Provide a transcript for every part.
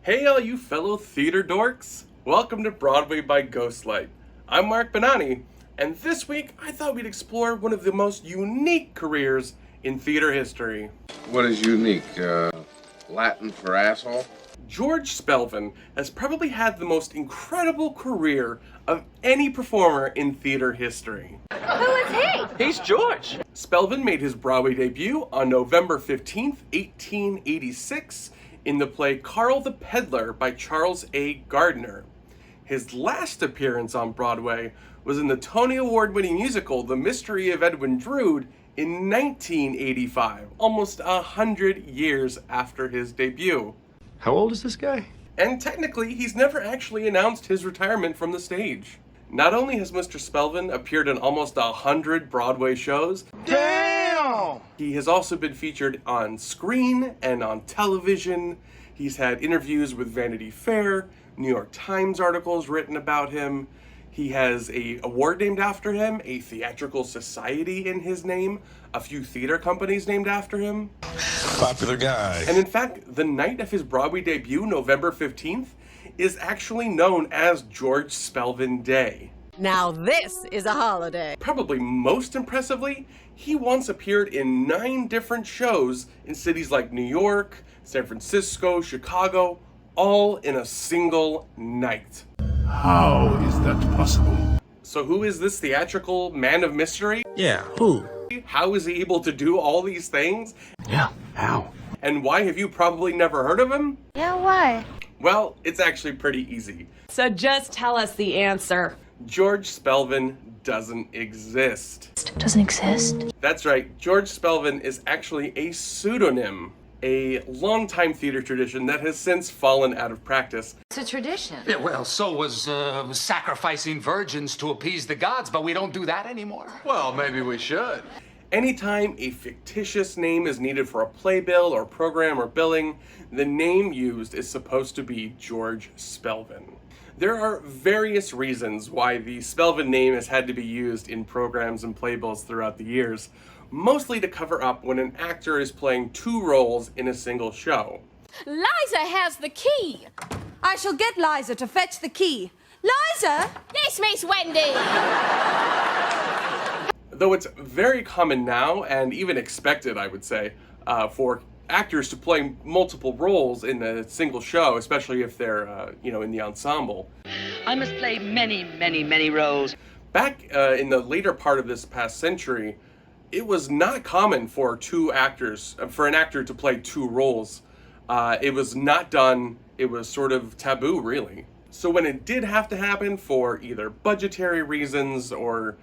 Hey all you fellow theater dorks! Welcome to Broadway by Ghostlight. I'm Mark Benani, and this week I thought we'd explore one of the most unique careers in theater history. What is unique? Latin for asshole? George Spelvin has probably had the most incredible career of any performer in theater history. Who is he? He's George. Spelvin made his Broadway debut on November 15th, 1886 in the play Carl the Peddler by Charles A. Gardner. His last appearance on Broadway was in the Tony Award-winning musical The Mystery of Edwin Drood in 1985, almost 100 years after his debut. How old is this guy? And technically, he's never actually announced his retirement from the stage. Not only has Mr. Spelvin appeared in almost 100 Broadway shows, Damn! he has also been featured on screen and on television. He's had interviews with Vanity Fair, New York Times articles written about him. He has an award named after him, a theatrical society in his name, a few theater companies named after him. Popular guy. And in fact, the night of his Broadway debut, November 15th, is actually known as George Spelvin Day. Now this is a holiday. Probably most impressively, he once appeared in 9 different shows in cities like New York, San Francisco, Chicago, all in a single night. How is that possible? So who is this theatrical man of mystery? Yeah, who? How is he able to do all these things? Yeah, how? And why have you probably never heard of him? Yeah, why? Well, it's actually pretty easy. So just tell us the answer. George Spelvin doesn't exist. Doesn't exist. That's right, George Spelvin is actually a pseudonym, a long-time theater tradition that has since fallen out of practice. It's a tradition. Yeah, well, so was sacrificing virgins to appease the gods, but we don't do that anymore. Well, maybe we should. Anytime a fictitious name is needed for a playbill or program or billing, the name used is supposed to be George Spelvin. There are various reasons why the Spelvin name has had to be used in programs and playbills throughout the years, mostly to cover up when an actor is playing 2 roles in a single show. Liza has the key. I shall get Liza to fetch the key. Liza? Yes, Miss Wendy. Though it's very common now, and even expected, I would say, for actors to play multiple roles in a single show, especially if they're, in the ensemble. I must play many, many, many roles. Back in the later part of this past century, it was not common for an actor to play 2 roles. It was not done. It was sort of taboo, really. So when it did have to happen for either budgetary reasons or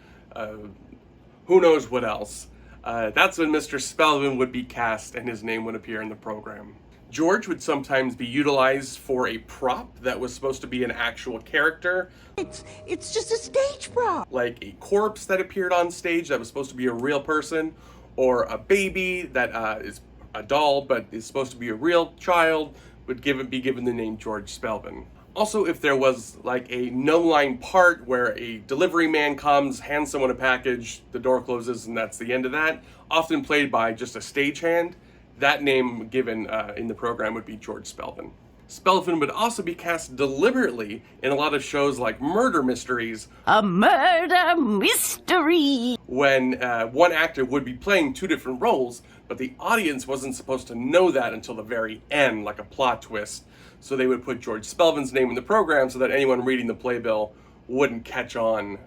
who knows what else, that's when Mr. Spelvin would be cast and his name would appear in the program. George would sometimes be utilized for a prop that was supposed to be an actual character. It's just a stage prop. Like a corpse that appeared on stage that was supposed to be a real person, or a baby that is a doll but is supposed to be a real child would be given the name George Spelvin. Also, if there was like a no-line part where a delivery man comes, hands someone a package, the door closes, and that's the end of that, often played by just a stagehand, that name given in the program would be George Spelvin. Spelvin would also be cast deliberately in a lot of shows like murder mysteries. A murder mystery! When one actor would be playing 2 different roles, but the audience wasn't supposed to know that until the very end, like a plot twist. So they would put George Spelvin's name in the program so that anyone reading the playbill wouldn't catch on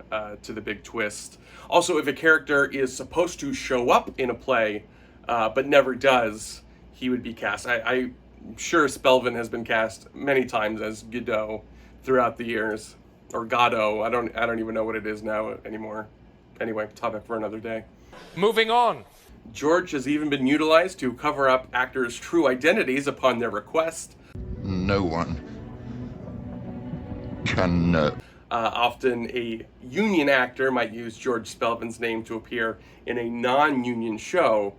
to the big twist. Also, if a character is supposed to show up in a play, but never does, he would be cast. I'm sure Spelvin has been cast many times as Godot throughout the years, or Godot. I don't even know what it is now anymore. Anyway, topic for another day. Moving on. George has even been utilized to cover up actors' true identities upon their request. No one can know. Often a union actor might use George Spelvin's name to appear in a non-union show.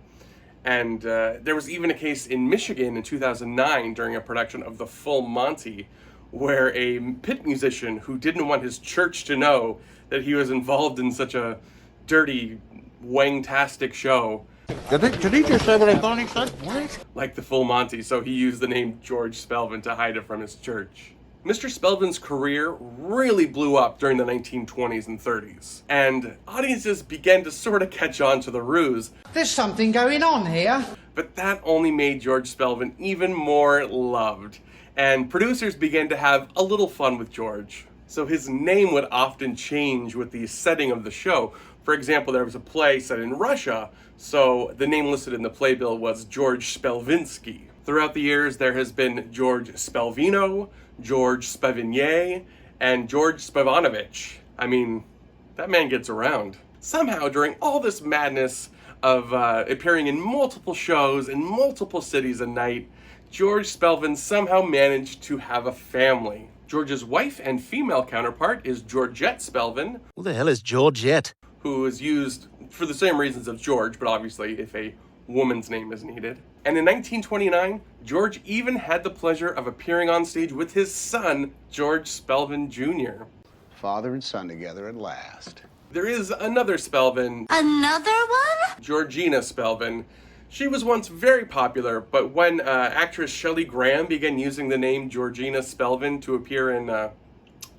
And there was even a case in Michigan in 2009 during a production of The Full Monty where a pit musician who didn't want his church to know that he was involved in such a dirty, wang-tastic show Did he just say what I thought he said? What? Like the full Monty, so he used the name George Spelvin to hide it from his church. Mr. Spelvin's career really blew up during the 1920s and 30s, and audiences began to sort of catch on to the ruse. There's something going on here. But that only made George Spelvin even more loved, and producers began to have a little fun with George. So his name would often change with the setting of the show. For example, there was a play set in Russia, so the name listed in the playbill was George Spelvinsky. Throughout the years, there has been George Spelvino, George Spevinier, and George Spevanovich. I mean, that man gets around. Somehow, during all this madness of appearing in multiple shows in multiple cities a night, George Spelvin somehow managed to have a family. George's wife and female counterpart is Georgette Spelvin. Who the hell is Georgette? Who is used for the same reasons as George, but obviously if a woman's name is needed. And in 1929, George even had the pleasure of appearing on stage with his son, George Spelvin Jr. Father and son together at last. There is another Spelvin. Another one? Georgina Spelvin. She was once very popular, but when actress Shelley Graham began using the name Georgina Spelvin to appear in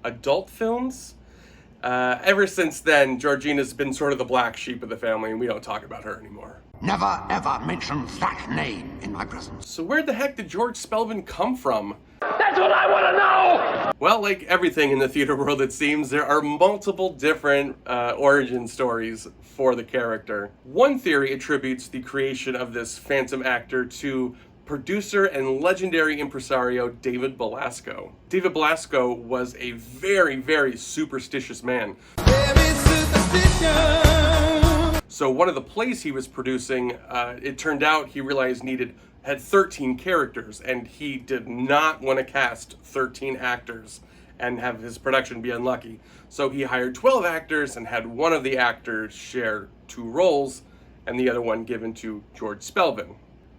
adult films, ever since then, Georgina's been sort of the black sheep of the family, and we don't talk about her anymore. Never ever mention that name in my presence. So where the heck did George Spelvin come from? That's what I want to know! Well, like everything in the theater world, it seems, there are multiple different origin stories for the character. One theory attributes the creation of this phantom actor to producer and legendary impresario David Belasco. David Belasco was a very, very superstitious man. So one of the plays he was producing, it turned out he realized had 13 characters, and he did not want to cast 13 actors and have his production be unlucky. So he hired 12 actors and had one of the actors share 2 roles and the other one given to George Spelvin.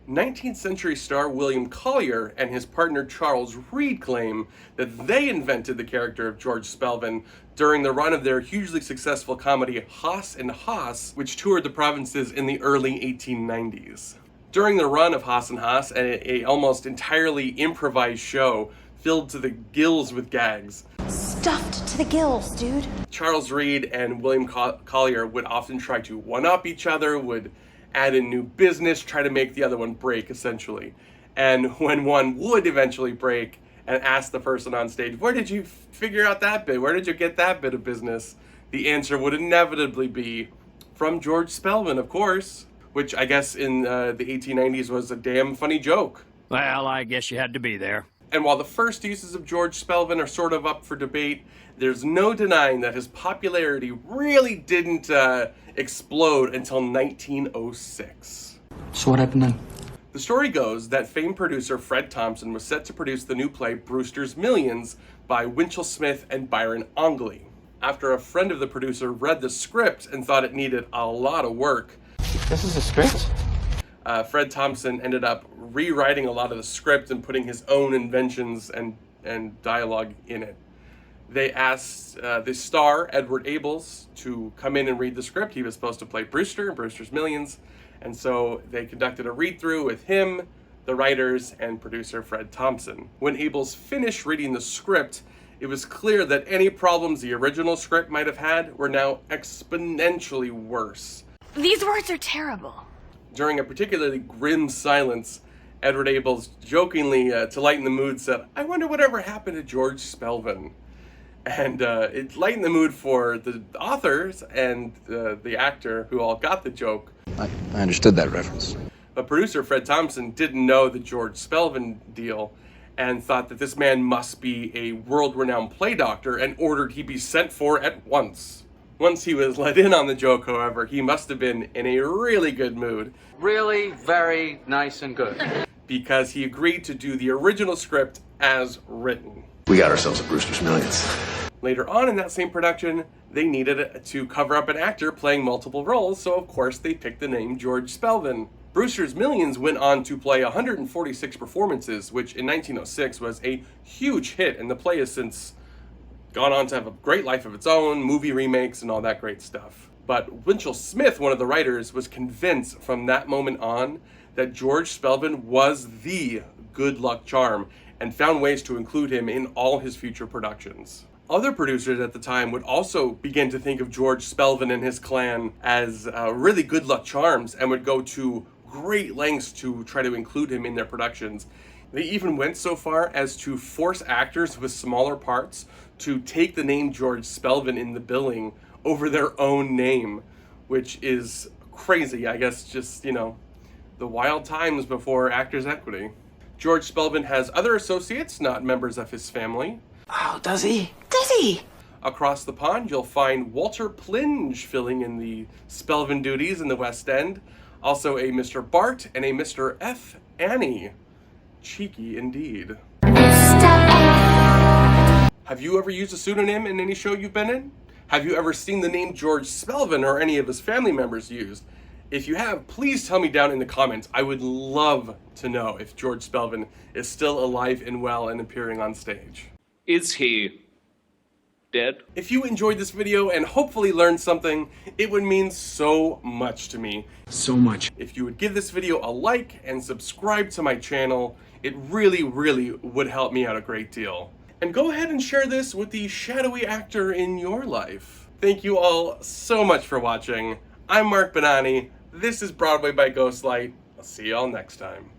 19th century star William Collier and his partner Charles Reed claim that they invented the character of George Spelvin during the run of their hugely successful comedy Haas and Haas, which toured the provinces in the early 1890s. During the run of Haas and Haas, a almost entirely improvised show filled to the gills with gags. Stuffed to the gills, dude. Charles Reed and William Collier would often try to one-up each other, would add in new business, try to make the other one break, essentially. And when one would eventually break and ask the person on stage, where did you figure out that bit? Where did you get that bit of business? The answer would inevitably be, from George Spelvin, of course, which I guess in the 1890s was a damn funny joke. Well, I guess you had to be there. And while the first uses of George Spelvin are sort of up for debate, there's no denying that his popularity really didn't explode until 1906. So what happened then? The story goes that famed producer Fred Thompson was set to produce the new play Brewster's Millions by Winchell Smith and Byron Ongley. After a friend of the producer read the script and thought it needed a lot of work, This is a script? Fred Thompson ended up rewriting a lot of the script and putting his own inventions and dialogue in it. They asked the star, Edward Abels, to come in and read the script. He was supposed to play Brewster in Brewster's Millions. And so they conducted a read-through with him, the writers, and producer Fred Thompson. When Abels finished reading the script, it was clear that any problems the original script might have had were now exponentially worse. These words are terrible. During a particularly grim silence, Edward Abels jokingly, to lighten the mood, said, "I wonder whatever happened to George Spelvin." And it lightened the mood for the authors and the actor who all got the joke. I understood that reference. But producer Fred Thompson didn't know the George Spelvin deal and thought that this man must be a world-renowned play doctor and ordered he be sent for at once. Once he was let in on the joke, however, he must have been in a really good mood. Really very nice and good. Because he agreed to do the original script as written. We got ourselves a Brewster's Millions. Later on in that same production, they needed to cover up an actor playing multiple roles, so of course they picked the name George Spelvin. Brewster's Millions went on to play 146 performances, which in 1906 was a huge hit, and the play has since gone on to have a great life of its own, movie remakes, and all that great stuff. But Winchell Smith, one of the writers, was convinced from that moment on that George Spelvin was the good luck charm and found ways to include him in all his future productions. Other producers at the time would also begin to think of George Spelvin and his clan as really good luck charms and would go to great lengths to try to include him in their productions. They even went so far as to force actors with smaller parts to take the name George Spelvin in the billing over their own name, which is crazy. I guess just, the wild times before Actors Equity. George Spelvin has other associates, not members of his family. Oh, does he? Does he? Across the pond, you'll find Walter Plinge filling in the Spelvin duties in the West End. Also a Mr. Bart and a Mr. F. Annie. Cheeky indeed. Have you ever used a pseudonym in any show you've been in? Have you ever seen the name George Spelvin or any of his family members used? If you have, please tell me down in the comments. I would love to know if George Spelvin is still alive and well and appearing on stage. Is he dead? If you enjoyed this video and hopefully learned something, it would mean so much to me. So much. If you would give this video a like and subscribe to my channel, it really, really would help me out a great deal. And go ahead and share this with the shadowy actor in your life. Thank you all so much for watching. I'm Mark Benani. This is Broadway by Ghostlight. I'll see y'all next time.